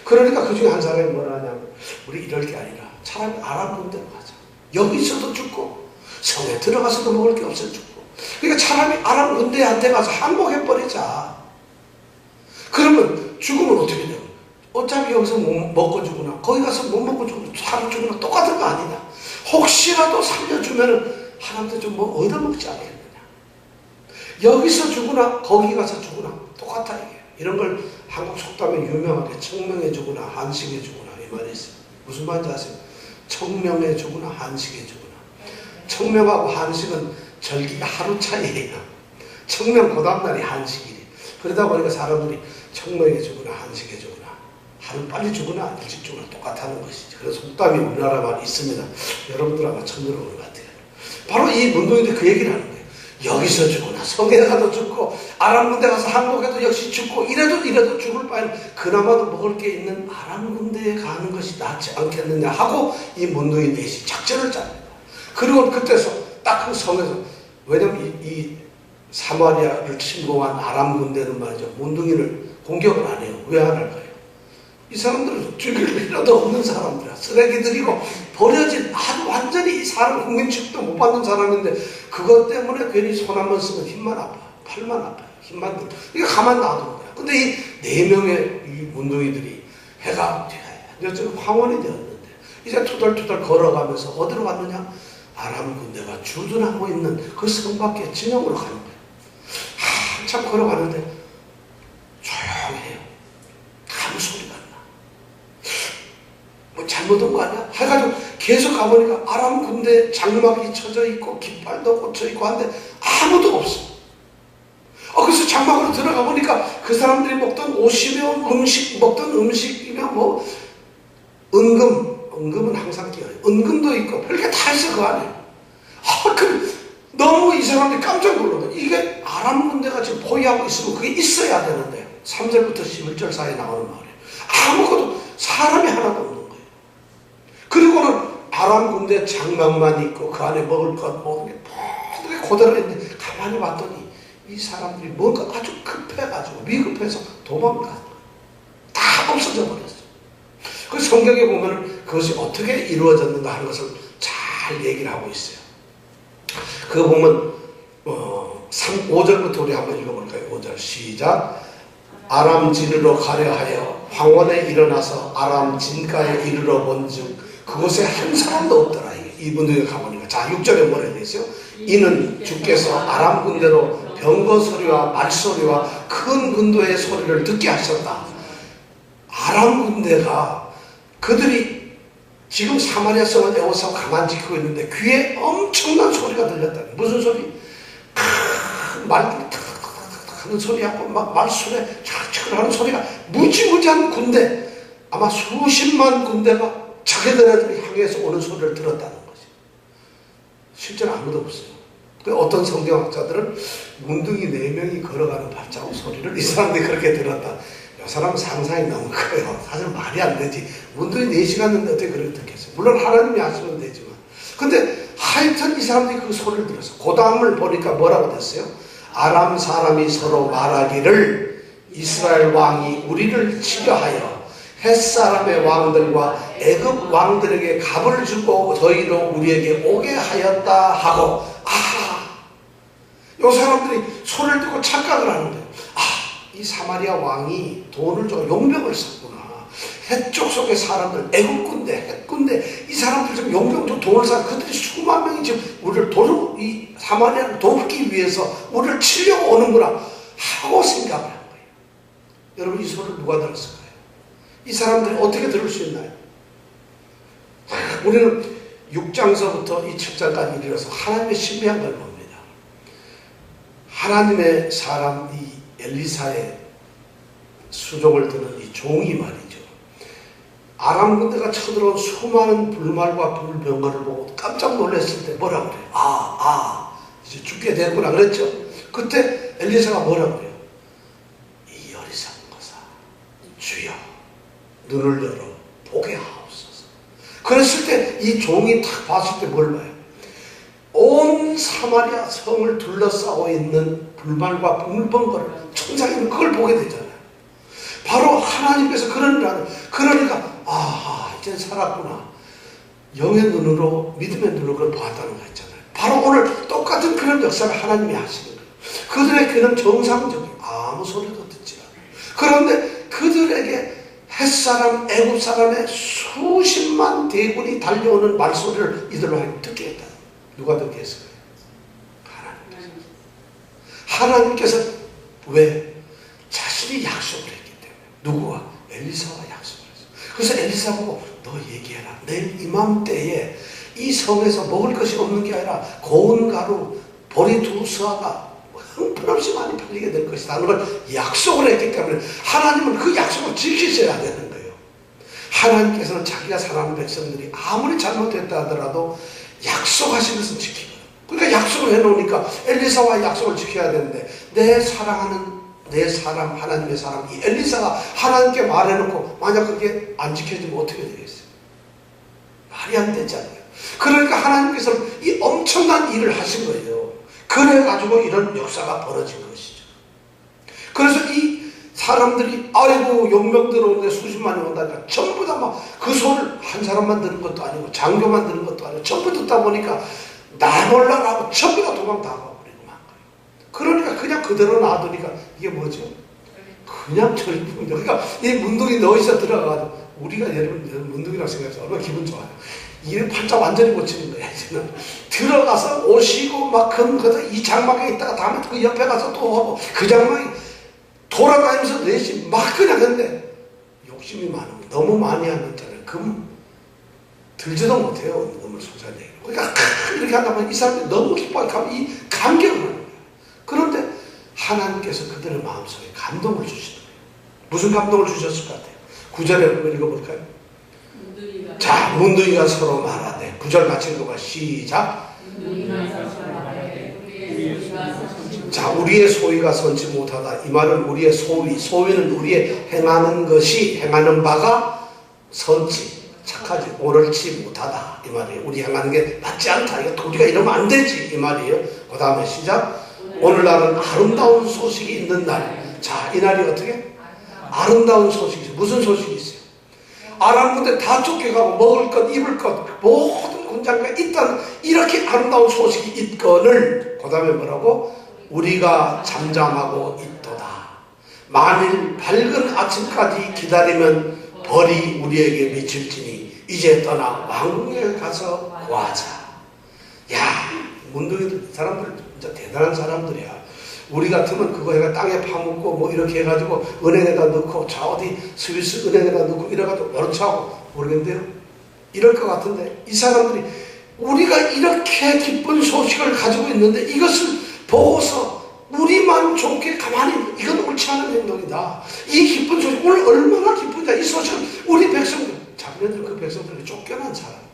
그러니까 그 중에 한 사람이 뭐라 하냐면 우리 이럴 게 아니라 차라리 아람 데로 가자. 여기 있어도 죽고 성에 들어가서도 먹을 게 없어 죽고. 그러니까 차라리 아람 군대한테 가서 항복해버리자. 그러면 죽으면 어떻게 돼요? 어차피 여기서 못 먹고 죽으나 거기 가서 못 먹고 살아 죽으나 똑같은 거 아니다. 혹시라도 살려주면은 하나님도 좀 뭐 얻어먹지 않겠느냐. 여기서 죽으나 거기 가서 죽으나 똑같다 이게. 이런 걸 한국 속담에 유명하게 청명해 죽으나 한식해 죽으나 이 말이 있어요. 무슨 말인지 아세요? 청명해 죽으나 한식해 죽으나. 청명하고 한식은 절기가 하루 차이예요. 청명 그 다음날이 한식이래. 그러다 보니까 사람들이 청명해 죽으나 한식해 죽으나 하루 빨리 죽으나 일찍 죽으나 똑같다는 것이죠. 그래서 속담이 우리나라 말이 있습니다. 여러분들 아마 처음 들어보는 것 같아요. 바로 이 문동이들이 그 얘기를 하는 거예요. 여기서 죽으나 성에 가도 죽고 아람 군대 가서 항복해도 역시 죽고 이래도 죽을 바에는 그나마도 먹을 게 있는 아람 군대에 가는 것이 낫지 않겠느냐 하고 이 문동이 넷이 작전을 짭니다. 그리고 그때서 딱 그 성에서 왜냐면 이 사마리아를 침공한 아람 군대는 말이죠. 문둥이를 공격을 안 해요. 왜 안 할까요? 이 사람들은 죽일 필요도 없는 사람들이야. 쓰레기들이고 버려진 아주 완전히 사람 국민 취급도 못 받는 사람인데 그것 때문에 괜히 손 한 번 쓰면 힘만 아파. 팔만 아파요. 힘만 들어. 이거 가만 놔두는 거야. 근데 이 네 명의 이 문둥이들이 해가 이제 황혼이 되었는데 이제 투덜투덜 걸어가면서 어디로 갔느냐? 아람 군대가 주둔하고 있는 그 성 밖에 진영으로 가는 거예요. 한참 걸어가는데 조용해요. 아무 소리가 안 나. 뭐 잘못 온 거 아니야? 해가지고 계속 가보니까 아람 군대 장막이 쳐져 있고 깃발도 꽂혀 있고 한데 아무도 없어. 그래서 장막으로 들어가 보니까 그 사람들이 먹던 옷이며 먹던 음식이며 뭐 은금은 항상 끼어요. 은금도 있고 별게 다 있어 그 안에. 너무 이 사람들이 깜짝 놀라요. 이게 아람 군대가 지금 포위하고 있으면 그게 있어야 되는데 3절부터 11절 사이에 나오는 말이에요. 아무것도 사람이 하나도 없는 거예요. 그리고는 아람 군대 장막만 있고 그 안에 먹을 것 먹는 게 모든 게 그대로 있는데 가만히 봤더니 이 사람들이 뭔가 아주 급해가지고 위급해서 도망간 거예요. 다 없어져 버렸어요. 그 성경에 보면 그것이 어떻게 이루어졌는가 하는 것을 잘 얘기를 하고 있어요. 그거 보면 5절부터 우리 한번 읽어볼까요? 5절 시작. 아람 진으로 가려 하여 황혼에 일어나서 아람 진가에 이르러 본즉 그곳에 한 사람도 없더라. 이분들이 가보니까 자 6절에 뭐라 되죠? 이는 주께서 아람 군대로 병거 소리와 말소리와 큰 군도의 소리를 듣게 하셨다. 아람 군대가 그들이 지금 사마리아 성을 에워싸고 가만히 지키고 있는데 귀에 엄청난 소리가 들렸다. 무슨 소리? 말들이 탁탁탁탁 하는 소리하고 말소리에 착착 하는 소리가 무지무지한 군대 아마 수십만 군대가 자기들을 향해서 오는 소리를 들었다는 거지. 실제로 아무도 없어요. 어떤 성경학자들은 문둥이 4명이 걸어가는 발자국 소리를 이 사람들이 그렇게 들었다. 이 사람은 상상이 너무 커요. 사실 말이 안 되지. 문둥이 4시간 갔는데 어떻게 그렇게 듣겠어요? 물론 하나님이 하시면 되지만. 근데 하여튼 이 사람들이 그 소리를 들었어. 그 다음을 보니까 뭐라고 됐어요? 아람 사람이 서로 말하기를 이스라엘 왕이 우리를 치려하여 햇사람의 왕들과 애굽 왕들에게 갑을 주고 저희로 우리에게 오게 하였다 하고 이 사람들이 소리를 듣고 착각을 하는데 이 사마리아 왕이 돈을 줘 용병을 샀구나. 해쪽 속의 사람들 애굽 군대, 헷 군대 이 사람들 지금 용병 줘 돈을 사 그들이 수만 명이 지금 우리를 이 사마리아를 돕기 위해서 우리를 치려고 오는구나 하고 생각을 한 거예요. 여러분 이 소리를 누가 들었을까요? 이 사람들이 어떻게 들을 수 있나요? 우리는 6장서부터 이 7장까지 이르러서 하나님의 신비한 걸 봅니다. 하나님의 사람 이 엘리사의 수종을 드는 이 종이 말이죠. 아람 군대가 쳐들어온 수많은 불말과 불병거를 보고 깜짝 놀랐을 때 뭐라고 그래요? 이제 죽게 됐구나 그랬죠. 그때 엘리사가 뭐라고 그래요? 이 어리석은 것아 주여 눈을 열어 보게 하옵소서. 그랬을 때 이 종이 딱 봤을 때 뭘 봐요? 온 사마리아 성을 둘러싸고 있는 불말과 불병거를 천상이 그걸 보게 되잖아요. 바로 하나님께서 그런 일 하는 그러니까 이제 살았구나. 영의 눈으로 믿음의 눈으로 그걸 봤다는 거 있잖아요. 바로 오늘 똑같은 그런 역사를 하나님이 하시는 거예요. 그들의 귀는 정상적이에요. 아무 소리도 듣지 않아요. 그런데 그들에게 햇사람 애굽 사람의 수십만 대군이 달려오는 말소리를 이들로 하여금 듣게 했다. 누가 듣게 했어요? 하나님께서 왜? 자신이 약속을 했기 때문에. 누구와? 엘리사와 약속을 했어요. 그래서 엘리사 보고 너 얘기해라. 내일 이맘때에 이 성에서 먹을 것이 없는 게 아니라 고운 가루, 보리 두 서가 형편없이 많이 팔리게 될 것이다 하는 걸 약속을 했기 때문에 하나님은 그 약속을 지키셔야 되는 거예요. 하나님께서는 자기가 사랑하는 백성들이 아무리 잘못했다 하더라도 약속하신 것은 지키거든. 그러니까 약속을 해놓으니까 엘리사와 약속을 지켜야 되는데 내 사랑하는 내 사람, 하나님의 사람 이 엘리사가 하나님께 말해놓고 만약 그게 안 지켜지면 어떻게 되겠어요? 말이 안 되잖아요. 그러니까 하나님께서는 이 엄청난 일을 하신 거예요. 그래가지고 이런 역사가 벌어진 것이죠. 그래서 이 사람들이 아이고 용병 들어오는데 수십만이 온다니까 전부 다 막 그 소리를 한 사람만 듣는 것도 아니고 장교만 듣는 것도 아니고 전부 듣다 보니까 나 몰라라고 전부 다 도망 다 가버리고 만 거예요. 그러니까 그냥 그대로 놔두니까 이게 뭐죠? 그냥 절풍이죠. 그러니까 이 문둥이 넣어서 들어가가지고 우리가 여러분 문둥이라고 생각해서 얼마나 기분 좋아요. 이를 팔자 완전히 고치는 거야. 이제는 들어가서 오시고 막 이 장막에 있다가 다음에 그 옆에 가서 또 하고 그 장막에 돌아다니면서 내시 막 그냥 근데 욕심이 많으면 너무 많이 하면 금 들지도 못해요. 너무 속상해. 그러니까 이렇게 하다 보면 이 사람들이 너무 기뻐하고 이 감격을 하는 거예요. 그런데 하나님께서 그들의 마음속에 감동을 주시는 거예요. 무슨 감동을 주셨을 것 같아요? 9절에 한번 읽어볼까요? 자, 문둥이가 서로 말하되 9절 같이 읽어봐. 시작. 자, 우리의 소위가 선지 못하다. 이 말은 우리의 소위는 우리의 행하는 것이 행하는 바가 선지 착하지 옳지 못하다 이 말이에요. 우리 행하는 게 맞지 않다. 이거 우리가 이러면 안 되지 이 말이에요. 그 다음에 시작. 오늘날은 아름다운 소식이 있는 날. 자, 이 날이 어떻게? 아름다운 소식이 있어요. 무슨 소식이 있어요? 아람 군대 다 쫓겨가고 먹을 것 입을 것 모든 군장가 있다는 이렇게 아름다운 소식이 있거늘 그 다음에 뭐라고? 우리가 잠잠하고 있도다. 만일 밝은 아침까지 기다리면 벌이 우리에게 미칠지니 이제 떠나 왕궁에 가서 구하자. 야, 문둥이들 사람들 진짜 대단한 사람들이야. 우리 같으면 그거 해가 땅에 파묻고 뭐 이렇게 해가지고 은행에다 넣고 자 어디 스위스 은행에다 넣고 이래가지고 여러차고 모르겠는데요. 이럴 것 같은데 이 사람들이 우리가 이렇게 기쁜 소식을 가지고 있는데 이것을 보고서 우리만 좋게 가만히 이건 옳지 않은 행동이다. 이 기쁜 소식 오늘 얼마나 기쁜지 이 소식은 우리 백성들 자기네들 그 백성들이 쫓겨난 사람들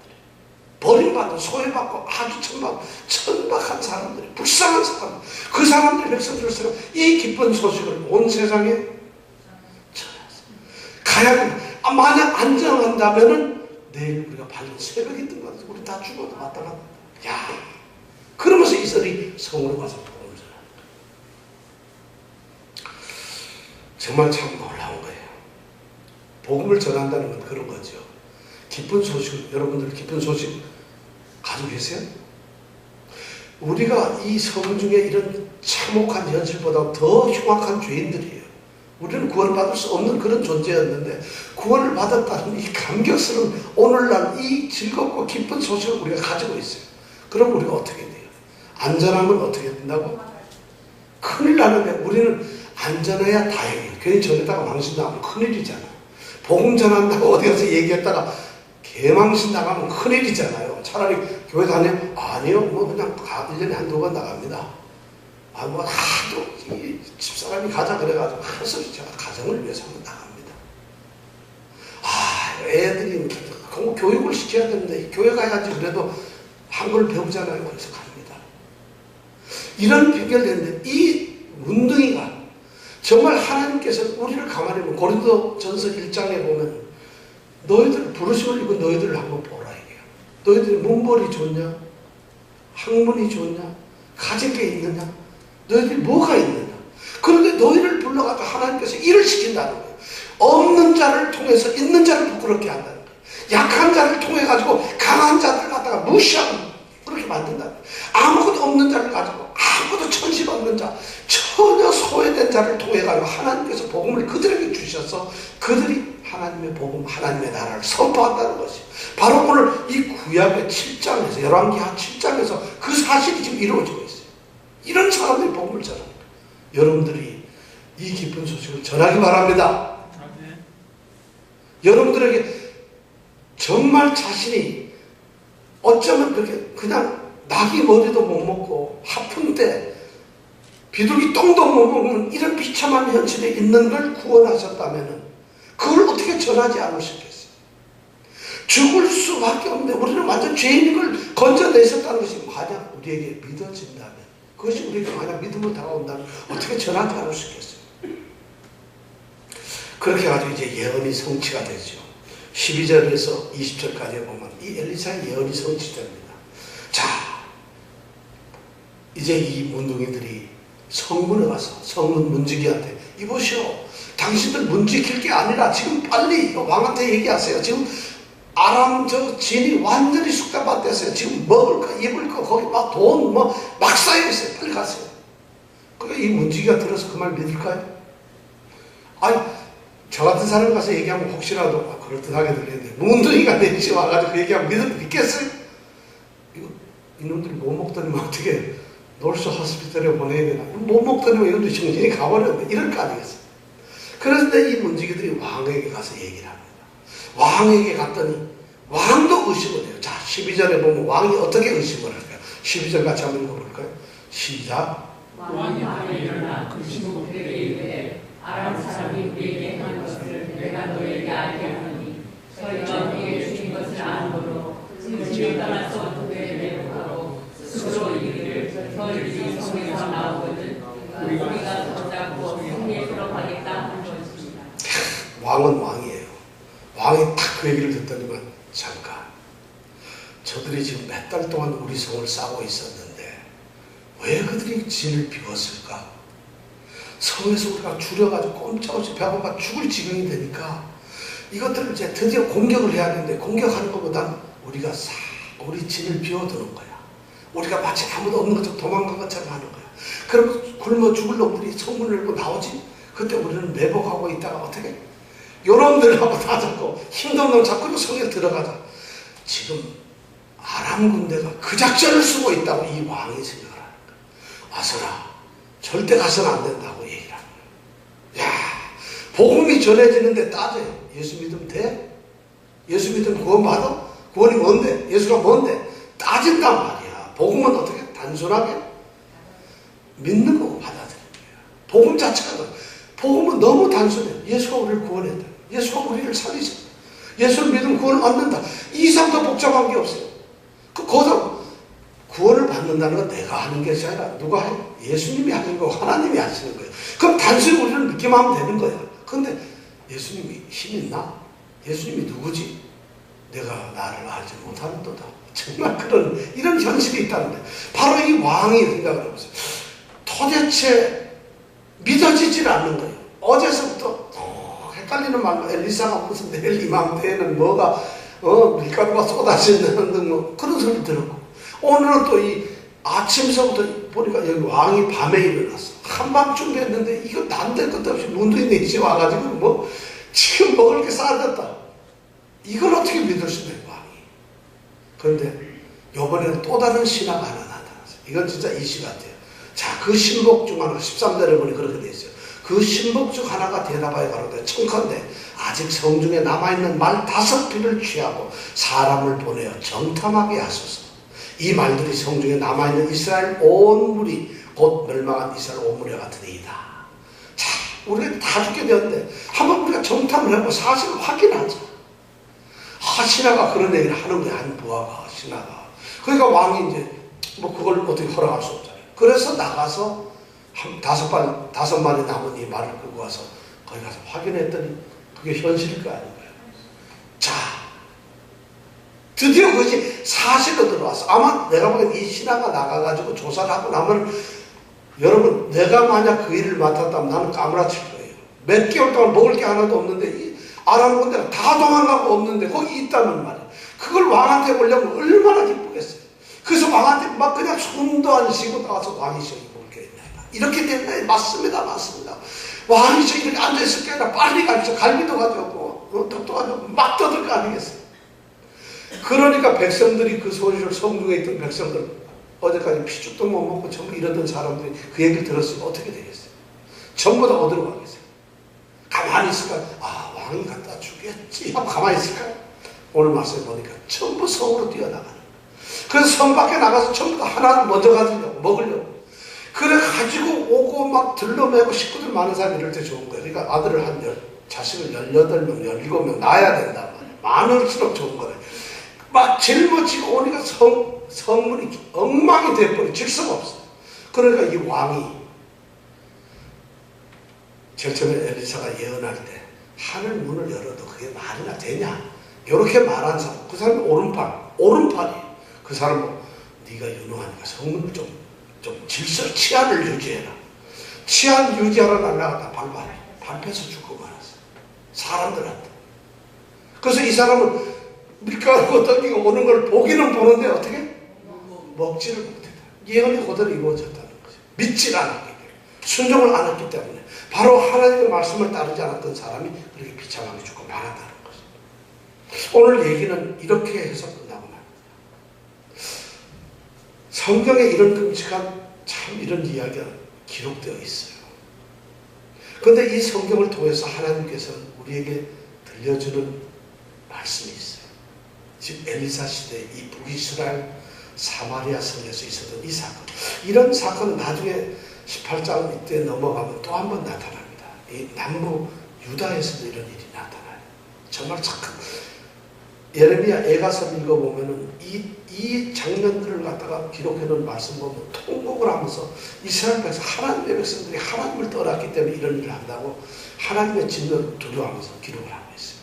버림받고 소외받고 아주 천박한 사람들이 불쌍한 사람들 그 사람들의 백성들처럼 이 기쁜 소식을 온 세상에 전하자. 가야금 만약 안 정한다면은 내일 우리가 밝은 새벽이 뜬 것 같아서 우리 다 죽어도 마땅하다. 야, 그러면서 이들이 성으로 가서 복음을 전합니다. 정말 참 놀라운 거예요. 복음을 전한다는 건 그런 거죠. 기쁜 소식, 여러분들 기쁜 소식 가지고 계세요? 우리가 이 성중에 이런 참혹한 현실보다 더 흉악한 죄인들이에요. 우리는 구원받을 수 없는 그런 존재였는데 구원을 받았다는 이 감격스러운 오늘날 이 즐겁고 기쁜 소식을 우리가 가지고 있어요. 그럼 우리가 어떻게 돼요? 안전하면 어떻게 된다고? 큰일 나는데 우리는 안전해야 다행이에요. 괜히 전에다가 망신당하면 큰일이잖아요. 복음 전한다고 어디 가서 얘기했다가 개망신 나가면 큰일이잖아요. 차라리 교회 다니면 아니요 뭐 그냥 1년에 한두 번 나갑니다. 아 뭐 하도 이 집사람이 가자 그래가지고 그래서 제가 가정을 위해서 한번 나갑니다. 아 애들이 공부 교육을 시켜야 되는데 교회 가야지 그래도 한글 배우잖아요. 그래서 갑니다. 이런 비결되는데 이 문둥이가 정말 하나님께서 우리를 가만히 보면 고린도전서 1장에 보면 너희들 부르심을 입은 너희들을 한번 보라 이게요. 너희들이 문벌이 좋냐? 학문이 좋냐? 가진 게 있느냐? 너희들이 뭐가 있느냐? 그런데 너희를 불러가지고 하나님께서 일을 시킨다는 거예요. 없는 자를 통해서 있는 자를 부끄럽게 한다는 거예요. 약한 자를 통해 가지고 강한 자를 갖다가 무시하고 그렇게 만든다는 거예요. 아무것도 없는 자를 가지고 아무것도 천시 없는 자 전혀 소외된 자를 통해 가지고 하나님께서 복음을 그들에게 주셔서 그들이 하나님의 복음, 하나님의 나라를 선포한다는 것이 바로 오늘 이 구약의 7장에서 열왕기하 7장에서 그 사실이 지금 이루어지고 있어요. 이런 사람들이 복음을 전합니다. 여러분들이 이 기쁜 소식을 전하기 바랍니다. 여러분들에게 정말 자신이 어쩌면 그렇게 그냥 낙이 머리도 못 먹고 아픈데 비둘기 똥도 못 먹는 이런 비참한 현실에 있는 걸 구원하셨다면 그걸 어떻게 전하지 않으셨겠어요? 죽을 수밖에 없는데 우리는 완전 죄인인 걸 건져내셨다는 것이 만약 우리에게 믿어진다면, 그것이 우리에게 만약 믿음으로 다가온다면 어떻게 전하지 않으셨겠어요? 그렇게 해가지고 이제 예언이 성취가 되죠. 12절에서 20절까지 보면 이 엘리사의 예언이 성취됩니다. 자, 이제 이 문둥이들이 성문에 가서 성문 문지기한테 이보시오, 당신들 문 지킬 게 아니라 지금 빨리 왕한테 얘기하세요. 지금 아람 저 진이 완전히 숙달받았어요. 지금 먹을 거 입을 거 거기 막 돈 막 쌓여있어요. 빨리 가세요. 그러니까 이 문지기가 들어서 그 말 믿을까요? 아니, 저 같은 사람 가서 얘기하면 혹시라도 그럴듯하게 들리는데 문둥이가 내지 와가지고 얘기하면 믿겠어요? 이놈들이 못 먹더니만 어떻게 놀수 호스피털에 보내야 되나? 못 먹더니만 이놈들이 정신이 가버렸네. 이럴 거 아니겠어요? 그런데 이 문지기들이 왕에게 가서 얘기를 합니다. 왕에게 갔더니 왕도 의심을 해요. 자, 12절에 보면 왕이 어떻게 의심을 할까요? 12절 같이 한번 읽어볼까요? 시작. 왕이 밤에 일어나 그 신복에게 이르되 아람 사람이 우리에게 행한 것을 내가 너에게 알게 하노니 저희가 우리에게 주신 것을 아므로 그 집에 따라서 그들의 매복하고 스스로 이르기를 저희들이 성에서 나오거든 우리가 더 잡고 성에 들어가겠다 하는 것입니다. 왕은 왕이에요. 왕이 딱 그 얘기를 듣더니만 잠깐, 저들이 지금 몇 달 동안 우리 성을 싸고 있었는데 왜 그들이 진을 비웠을까? 성에서 우리가 줄여가지고 꼼짝없이 배고파 죽을 지경이 되니까 이것들을 이제 드디어 공격을 해야 되는데 공격하는 것보단 우리가 우리 진을 비워두는 거야. 우리가 마치 아무도 없는 것처럼 도망간 것처럼 하는 거야. 그럼 굶어 죽을 놈들이 성문을 열고 나오지? 그때 우리는 매복하고 있다가 어떻게? 요놈들하고 다 잡고 힘든 놈 잡고 성에 들어가자. 지금 아람 군대가 그 작전을 쓰고 있다고 이 왕이 생각을 하는 거야. 아서라, 절대 가서는 안 된다고 얘기를 하는 거야. 야, 복음이 전해지는데 따져요. 예수 믿으면 돼? 예수 믿으면 구원 받아? 구원이 뭔데? 예수가 뭔데? 따진단 말이야. 복음은 어떻게? 단순하게 믿는 거고 받아들이는 거야. 복음 자체가, 복음은 너무 단순해요. 예수가 우리를 구원했다. 예수가 우리를 살리셨다. 예수를 믿으면 구원을 얻는다. 이 이상 더 복잡한 게 없어요. 거기서 구원을 받는다는 건 내가 하는 것이 아니라 누가 해? 예수님이 하는 거고 하나님이 하시는 거예요. 그럼 단순히 우리는 믿기만 하면 되는 거야. 그런데 예수님이 힘 있나? 예수님이 누구지? 내가 나를 알지 못하는도다. 정말 이런 현실이 있다는데 바로 이 왕이 생각을 해보세요. 도대체 믿어지질 않는 거예요. 어제서부터 헷갈리는 말로 엘리사가 무슨 내일 이맘때에는 뭐가 밀가루가 쏟아지는 등 뭐 그런 소리 들었고, 오늘은 또 이 아침서부터 보니까 여기 왕이 밤에 일어났어. 한밤쯤 됐는데 이거 난될 것도 없이 문둥이 내지 와가지고 뭐 지금 먹을 게 싸졌다. 이걸 어떻게 믿을 수 있는 왕이? 그런데 이번에는 또 다른 신화가 하나 나타났어요. 이건 진짜 이시 같아요. 자, 그 신복 중 하나 13절에 보니 그렇게 돼 있어요. 그 신복 중 하나가 대답하여 가로되 청컨대 아직 성중에 남아있는 말 5필을 취하고 사람을 보내어 정탐하게 하소서. 이 말들이 성중에 남아있는 이스라엘 온 무리 곧 멸망한 이스라엘 온 무리와 같으니이다. 자, 우리가 다 죽게 되었는데 한번 우리가 정탐을 해보고 사실을 확인하자. 신하가 그런 얘기를 하는 거야. 한 부하가, 신하가. 그러니까 왕이 이제 뭐 그걸 어떻게 허락할 수 없잖아요. 그래서 나가서 한 5마리 남은 이 말을 끌고 와서 거기 가서 확인했더니 그게 현실일 거 아닌가요? 자, 드디어 그것이 사실로 들어왔어. 아마 내가 보기엔 이 신하가 나가가지고 조사를 하고 나면, 여러분, 내가 만약 그 일을 맡았다면 나는 까무라칠 거예요. 몇 개월 동안 먹을 게 하나도 없는데 이 아람 군대가 다 도망가고 없는데 거기 있다는 말이에요. 그걸 왕한테 보려면 얼마나 기쁘겠어요. 그래서 왕한테 막 그냥 손도 안 쉬고 나와서 왕이 저기 볼 게 있냐. 이렇게 되면 맞습니다. 맞습니다. 왕이 저기 이렇게 앉아있을 게 아니라 빨리 가서 갈비도 가져오고 똑똑하다고 막 떠들 거 아니겠어요? 그러니까 백성들이 그 소리를 성중에 있던 백성들 어제까지 피죽도 못 먹고 전부 이러던 사람들이 그 얘기를 들었으면 어떻게 되겠어요? 전부 다 어디로 가겠어요? 가만히 있을까요? 아, 왕이 갖다 주겠지 하고 가만히 있을까요? 오늘 말씀에 보니까 전부 성으로 뛰어나가는 거예요. 그래서 성 밖에 나가서 전부 다 하나를 먼저 가지려고 먹으려고 그래 가지고 오고 막 들러매고 식구들 많은 사람이 이럴 때 좋은 거예요. 그러니까 아들을 자식을 18명, 17명 낳아야 된단 말이에요. 많을수록 좋은 거예요. 막 짊어지고 오니까 성문이 엉망이 돼버려 질서가 없어요. 그러니까 이 왕이 제일 처음에 엘리사가 예언할 때 하늘 문을 열어도 그게 말이나 되냐 이렇게 말한 사람, 그 사람이 오른팔이 그 사람은 네가 유능하니까 성문을 좀 질서 치안을 유지해라. 치안 유지하러 날라갔다 밟혀서 죽고 말았어. 사람들한테. 그래서 이 사람은 밀가루가 던지고 오는 걸 보기는 보는데 어떻게? 먹지를 못했다. 예언이 그대로 이루어졌다는 거죠. 믿질 않았기 때문에. 순종을 안 했기 때문에. 바로 하나님의 말씀을 따르지 않았던 사람이 그렇게 비참하게 죽고 말았다는 거죠. 오늘 얘기는 이렇게 해서 끝나고 맙니다. 성경에 이런 끔찍한 참 이런 이야기가 기록되어 있어요. 그런데 이 성경을 통해서 하나님께서는 우리에게 들려주는 말씀이 있어요. 지금 엘리사 시대 이 북이스라엘 사마리아 성에서 있었던 이 사건, 이런 사건은 나중에 18장 이때 넘어가면 또 한 번 나타납니다. 이 남부 유다에서도 이런 일이 나타나요. 정말 착한 예레미야 애가서 읽어보면은 이 장면들을 갖다가 기록해놓은 말씀 보면 통곡을 하면서 이스라엘 백성, 하나님의 백성들이 하나님을 떠났기 때문에 이런 일을 한다고 하나님의 진노를 두려워하면서 기록을 하고 있어요.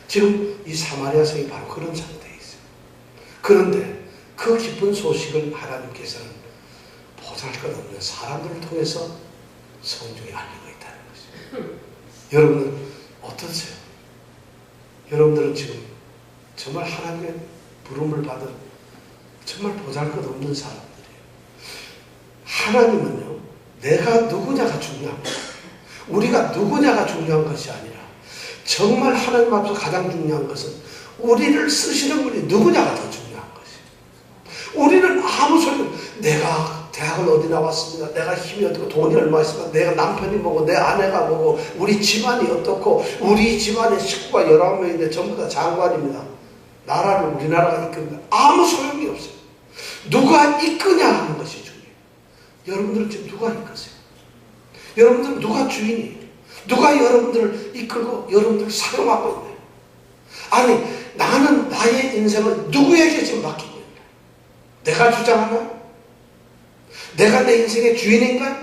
지금 이 사마리아 성이 바로 그런 상태에 있어요. 그런데 그 기쁜 소식을 하나님께서는 보잘것없는 사람들을 통해서 성중에 알리고 있다는 것이죠. 여러분은 어떠세요? 여러분들은 지금 정말 하나님의 부름을 받은 정말 보잘것없는 사람들이에요. 하나님은요, 내가 누구냐가 중요한 거예요. 우리가 누구냐가 중요한 것이 아니라 정말 하나님 앞에서 가장 중요한 것은 우리를 쓰시는 분이 누구냐가 더 중요한 것이에요. 우리는 아무 소리, 내가 대학을 어디 나왔습니다. 내가 힘이 어떻고 돈이 얼마 있습니다. 내가 남편이 뭐고 내 아내가 뭐고 우리 집안이 어떻고 우리 집안의 식구가 19명인데 전부 다 장관입니다. 나라를 우리나라가 이끕니다. 아무 소용이 없어요. 누가 이끄냐 하는 것이 중요해요. 여러분들은 지금 누가 이끄세요? 여러분들은 누가 주인이에요? 누가 여러분들을 이끌고 여러분들을 사용하고 있나요? 아니, 나는 나의 인생을 누구에게 지금 맡기고 있나요? 내가 주장하나요? 내가 내 인생의 주인인가요?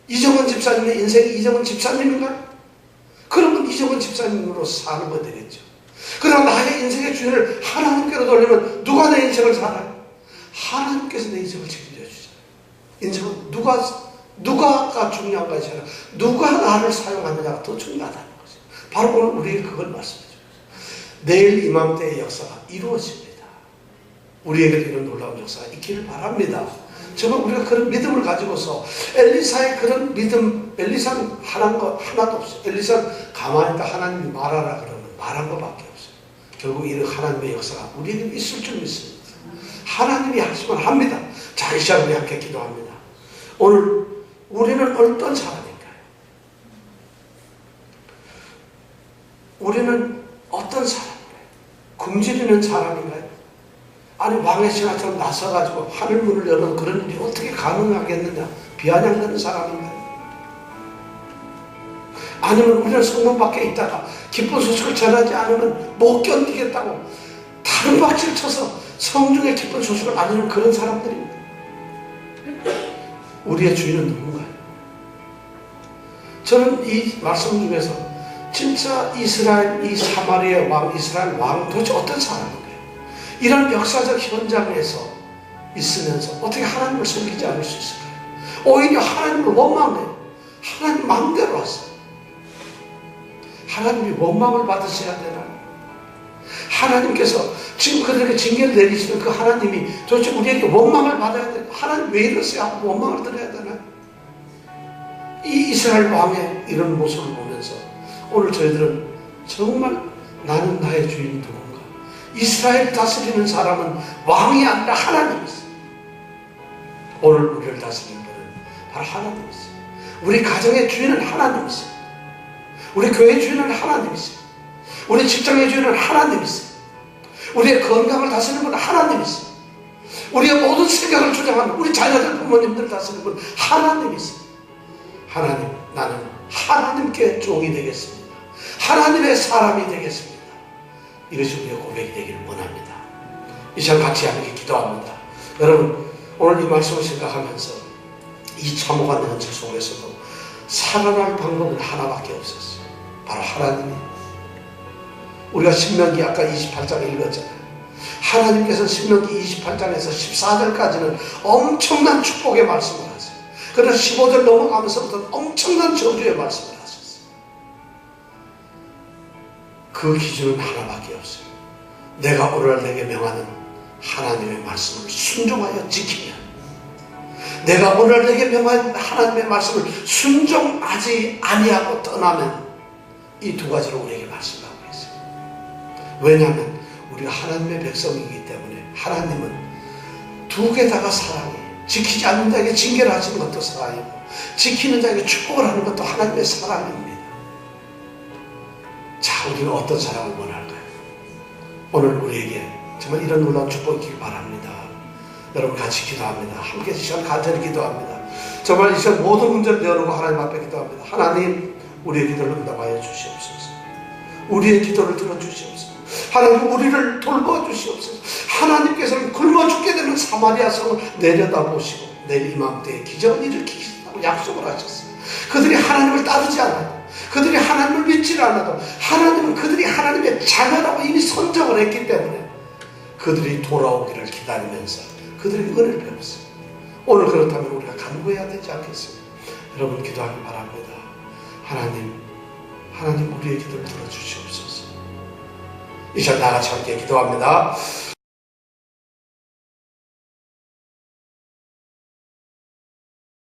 이정원 집사님의 인생이 이정원 집사님인가요? 그러면 이정원 집사님으로 사는 거 되겠죠. 그러나 나의 인생의 주인을 하나님께로 돌리면 누가 내 인생을 살아요? 하나님께서 내 인생을 책임져 주잖아요. 인생은 누가가 중요한 것이 아니라 누가 나를 사용하느냐가 더 중요하다는 거죠. 바로 오늘 우리에게 그걸 말씀해 주세요. 내일 이맘때의 역사가 이루어집니다. 우리에게 이런 놀라운 역사가 있기를 바랍니다. 정말 우리가 그런 믿음을 가지고서 엘리사의 그런 믿음, 엘리사는 하나도 없어요. 엘리사는 가만히 있다 하나님이 말하라 그러면 말한 것밖에 없어요. 결국 이런 하나님의 역사가 우리에게 있을 줄 믿습니다. 하나님이 하시면 합니다. 자, 이 시간 우리 함께 기도합니다. 오늘 우리는 어떤 사람인가요? 우리는 어떤 사람인가요? 굶주리는 사람인가요? 아니, 왕의 신하처럼 나서가지고 하늘문을 여는 그런 일이 어떻게 가능하겠느냐? 비아냥거리는 사람인가요? 아니면 우리는 성문 밖에 있다가 기쁜 소식을 전하지 않으면 못 견디겠다고 다른 박질 쳐서 성중의 기쁜 소식을 알리는 그런 사람들입니다. 우리의 주인은 누군가요? 저는 이 말씀 중에서 진짜 이스라엘, 이 사마리아 왕, 이스라엘 왕은 도대체 어떤 사람인가요? 이런 역사적 현장에서 있으면서 어떻게 하나님을 섬기지 않을 수 있을까요? 오히려 하나님을 원망해요. 하나님 마음대로 왔어요. 하나님이 원망을 받으셔야 되나요? 하나님께서 지금 그들에게 징계를 내리시는 그 하나님이 도대체 우리에게 원망을 받아야 되나요? 하나님 왜 이러세요? 하고 원망을 드려야 되나요? 이 이스라엘 왕의 이런 모습을 보면서 오늘 저희들은 정말 나는 나의 주인 누군가? 이스라엘 다스리는 사람은 왕이 아니라 하나님이세요. 오늘 우리를 다스리는 분은 바로 하나님이세요. 우리 가정의 주인은 하나님이세요. 우리 교회 주인은 하나님이세요. 우리 직장의 주인은 하나님이세요. 우리의 건강을 다스리는 분은 하나님이세요. 우리의 모든 생각을 주장하는 우리 자녀들 부모님들 다스리는 분은 하나님이세요. 하나님, 나는 하나님께 종이 되겠습니다. 하나님의 사람이 되겠습니다. 이것이 우리의 고백이 되기를 원합니다. 이 시간 같이 함께 기도합니다. 여러분, 오늘 이 말씀을 생각하면서 이 참혹한 현실 속에서도 살아날 방법은 하나밖에 없었어요. 바로 하나님이에요. 우리가 신명기 아까 28장에 읽었잖아요. 하나님께서 신명기 28장에서 14절까지는 엄청난 축복의 말씀을 하세요. 그러나 15절 넘어가면서부터는 엄청난 저주의 말씀을 하셨어요. 그 기준은 하나밖에 없어요. 내가 오늘 내게 명하는 하나님의 말씀을 순종하여 지키면, 내가 오늘 내게 명한 하나님의 말씀을 순종하지 아니하고 떠나면, 이 두 가지로 우리에게 말씀하고 있어요. 왜냐하면 우리가 하나님의 백성이기 때문에 하나님은 두 개 다가 사랑이에요. 지키지 않는 자에게 징계를 하시는 것도 사랑이고, 지키는 자에게 축복을 하는 것도 하나님의 사랑입니다. 자, 우리는 어떤 사랑을 원할까요? 오늘 우리에게 정말 이런 놀라운 축복이 있길 바랍니다. 여러분 같이 기도합니다. 함께 이 시간 간절히 기도합니다. 정말 이 시간 모든 문제를 내어놓고 하나님 앞에 기도합니다. 하나님, 우리의 기도를 응답하여 주시옵소서. 우리의 기도를 들어주시옵소서. 하나님, 우리를 돌봐주시옵소서. 하나님께서는 굶어 죽게 되는 사마리아 성을 내려다보시고 내일 이맘때에 기적을 일으키시다고 약속을 하셨어요. 그들이 하나님을 따르지 않아도, 그들이 하나님을 믿지 않아도 하나님은 그들이 하나님의 자녀라고 이미 선정을 했기 때문에 그들이 돌아오기를 기다리면서 그들에게 은혜를 베었어요. 오늘 그렇다면 우리가 간구해야 되지 않겠습니까? 여러분 기도하기 바랍니다. 하나님 우리의 기도를 들어주시옵소서. 이 시간 나같이 함께 기도합니다.